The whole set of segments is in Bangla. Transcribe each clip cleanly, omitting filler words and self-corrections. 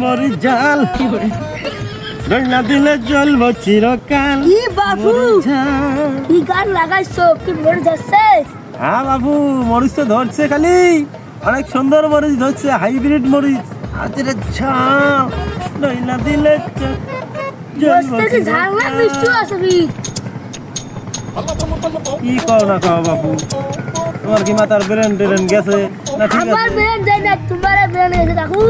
মরিচ ঝাল না দিলে জ্বলব চিরকাল। কি বাবু কি গান লাগাইছো? কি মরে যাচ্ছে? হ্যাঁ বাবু, মরিচ তো ধরছে, খালি অনেক সুন্দর মরিচ ধরছে, হাইব্রিড মরিচ। আজরে ঝাল না দিলে ঝাল না মিষ্টি আছে? কি কও না কও বাবু, তোমার কি মাথার ব্রেন ট্রেন গেছে না? ঠিক আমার আছে, ব্রেন যায় না, তোমার ব্রেন এসে কাকু।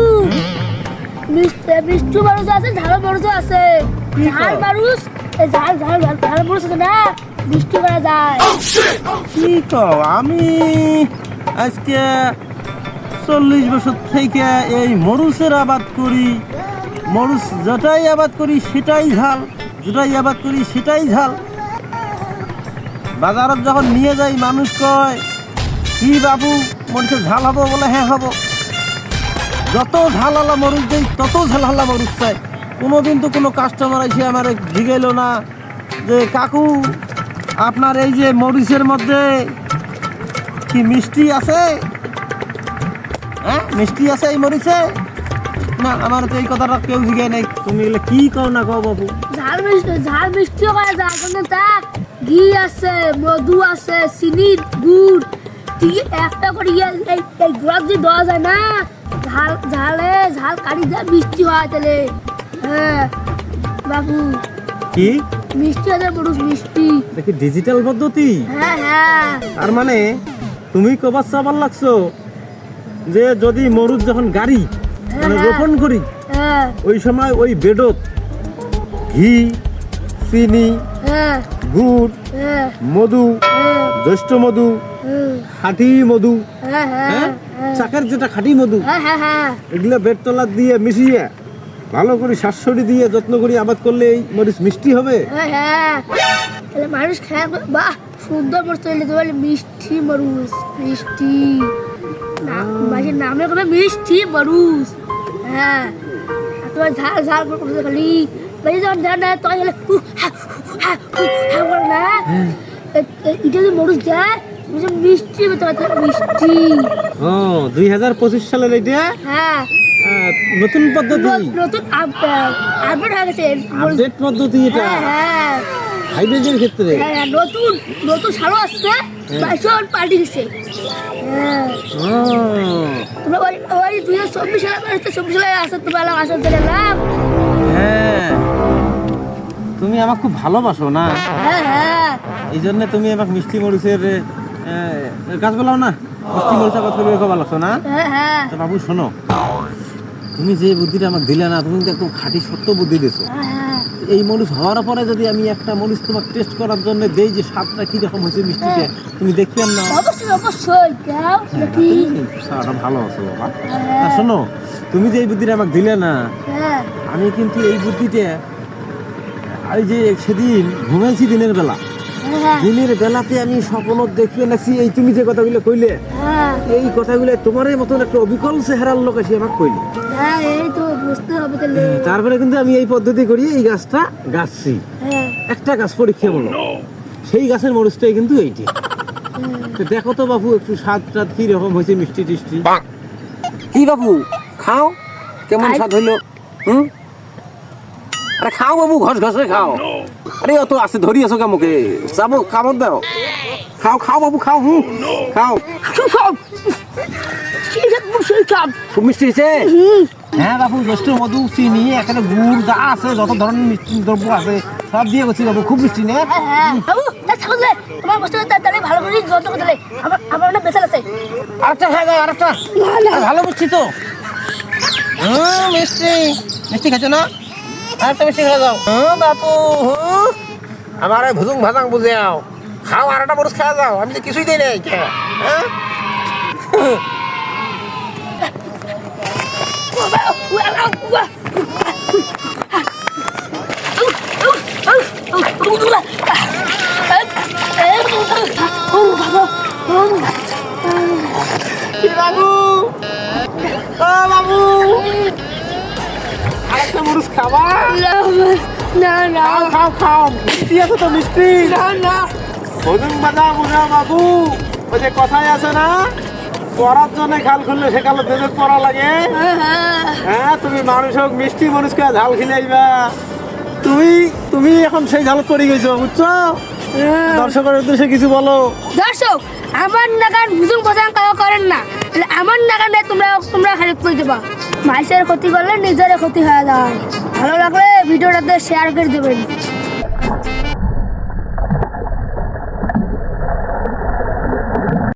মিষ্টি মানুষ আছে, ঝাল মানুষ আছে। ঝাল মানুষ ঝাল ঝাল ঝাল মানুষ আছে না, মিষ্টি করা যায়। কি কও? আমি আজকে 40 বছর থেকে এই মরুচের আবাদ করি। মরুচ যেটাই আবাদ করি সেটাই ঝাল, যেটাই আবাদ করি সেটাই ঝাল। বাজারত যখন নিয়ে যাই মানুষ কয় কি বাবু মরিচের ঝাল হবো? বলে হ্যাঁ হবো। যত ঝাল আলা মরিচ দেই তত ঝাল আলা মরিচ চাই। কোনোদিন তো কোনো কাস্টমার এসে আমার জিগাইল না যে কাকু আপনার এই যে মরিচের মধ্যে কি মিষ্টি আছে? হ্যাঁ, মিষ্টি আছে এই মরিচে? না, আমার তো এই কথাটা কেউ জিগাই নাই। তুমি এগুলো কি কও না কও বাবু? ঝাল মিষ্টি করা যায় কিন্তু তার ঘি আছে, মধু আছে, চিনি, গুড় একটা করে এই গোলাপ দিয়ে দেওয়া যায় না। ঝাল কাটি দিয়ে মিষ্টি হয় তাহলে। হ্যাঁ বাবু, কি মিষ্টি আছে মরুচ মিষ্টি। দেখি ডিজিটাল পদ্ধতি। হ্যাঁ হ্যাঁ, তার মানে তুমি কবার চাবার লাগছো যে যদি মরুচ যখন গাড়ি মানে রোপণ করি হ্যাঁ ওই সময় ওই বেডত ঘি, চিনি, হ্যাঁ গুড়, হ্যাঁ মধু, হ্যাঁ জ্যৈষ্ঠ মধু, খাঁটি মধু, হ্যাঁ হ্যাঁ চাকের যেটা খাঁটি মধু, হ্যাঁ হ্যাঁ হ্যাঁ এগুলো বেডতলা দিয়ে মিশিয়ে ভালো করে শাশুড়ি দিয়ে যত্ন করে আবাদ করলে এই মরিচ মিষ্টি হবে। হ্যাঁ হ্যাঁ, তাহলে মানুষ খায় বাহ সুন্দর মরুচ তৈরি তো বলে মিষ্টি মরুচ। মিষ্টি মাঝে নামে হবে মিষ্টি মরুচ। হ্যাঁ, আর তোমার ঝাল ঝাল করতে খালি বাড়ি যখন ঝাল না তখন গেলে না এটা যে মরুচ যায় মিষ্টি হবে, তোমার মিষ্টি। ও 2025 সালের এটা হ্যাঁ নতুন পদ্ধতি, নতুন আপডেট হয়ে গেছে আপডেট পদ্ধতি এটা হ্যাঁ হ্যাঁ হাইব্রিডের ক্ষেত্রে। হ্যাঁ, নতুন নতুন সারও আসছে, বাইশন পাল্টে গেছে। হ্যাঁ, তোমরা ওই 2024 সালে 24 সালে আসে, তোমরা আসতে দিলাম। হ্যাঁ, তুমি আমাকে খুব ভালোবাসো না? হ্যাঁ হ্যাঁ, এই জন্য তুমি আমাকে মিষ্টি মরিচের গাছ বলাও না, মিষ্টি মরিচ আবাদ করবে খুব ভালো লাগছো না? হ্যাঁ হ্যাঁ তো বাবু শোনো, তুমি যে বুদ্ধিটা আমাকে দিলে না, তুমি কিন্তু একদম খাঁটি সত্য বুদ্ধি দিছো। হ্যাঁ, এই মরিচ হওয়ার পরে যদি আমি একটা মরিচ তোমাকে টেস্ট করার জন্য দেই যে স্বাদটা কি রকম হয়েছে মিষ্টিতে, তুমি দেখি না? অবশ্যই অবশ্যই দাও দেখি। স্বাদটা ভালো আছে বাবা। তা শোনো, তুমি যে এই বুদ্ধিটা আমাকে দিলে না, হ্যাঁ আমি কিন্তু এই বুদ্ধিটা এই যে সেদিন ঘুমাইছি দিনের বেলা, হ্যাঁ দিনের বেলাতে আমি স্বপ্ন দেখিয়ে নাকি এই তুমি যে কথাগুলো কইলে হ্যাঁ এই কথাগুলো তোমারই মতন একটা অবিকল চেহারার লোক এসে আমাকে কইলে। হ্যাঁ, এই তো বুঝতে হবে তাহলে। তারপরে কিন্তু আমি এই পদ্ধতি করি এই গাছটা গাছছি, হ্যাঁ একটা গাছ পরীক্ষামূলক, সেই গাছের মরিচটাই কিন্তু এইটি। তো দেখো তো বাবু একটু স্বাদ টাদ কি রকম হয়েছে, মিষ্টি টিষ্টি কি বাবু? খাও, কেমন স্বাদ হইলো? আরে খাও বাবু, ঘস ঘসে খাও। আরে অত আছে ধরি আছো কামকে, যাবো কামড় দাও। খাও খাও বাবু, খাও। খাও। খুব মিষ্টি হয়েছে? হ্যাঁ বাবু, জ্যৈষ্ঠ মধু, চিনি, এখানে গুড় যা আছে যত ধরনের মিষ্টি দ্রব্য আছে সব দিয়ে করছি বাবু, খুব মিষ্টি না? হ্যাঁ বাবু, তা থাকলে তোমার বস্তু তাহলে ভালো করে যত্ন করতে হবে। আমার অনেক বেচাল আছে। আরেকটা খাই দাও, আরেকটা। ভালো মিষ্টি তো, মিষ্টি মিষ্টি খাচ্ছ না? আরেকটা মিষ্টি খাই দাও। বাপু আমার ভুজুং ভাজাং বুঝে আও, খাও আর একটা মরিচ খাওয়া যাও, আমি তো কিছুই দিই নাই। হ্যাঁ বাবু, বাবু আরেকটা মরিচ খাবা? না না, খাও খাও, মিষ্টি আছে তো, মিষ্টি। না না, ভুজুং ভাজা বুঝা বাবু, ওই যে কথায় আছে না, পড়ার জন্য খাল খুললে সেখানে দেবে পড়া লাগে। হ্যাঁ তুমি মানুষ হোক মিষ্টি মানুষকে ঝাল খেলে আইবা। তুমি তুমি এখন সেই ঝাল করে গেছো বুঝছো। দর্শকের উদ্দেশ্যে কিছু বলো। দর্শক আমার নাগান ভুজুং ভজাং কাও করেন না, তাহলে আমার নাগানে তোমরা তোমরা খালি করে দেবা। মাইসের ক্ষতি করলে নিজের ক্ষতি হয়ে যায়। ভালো লাগলে ভিডিওটাতে শেয়ার করে দেবেন।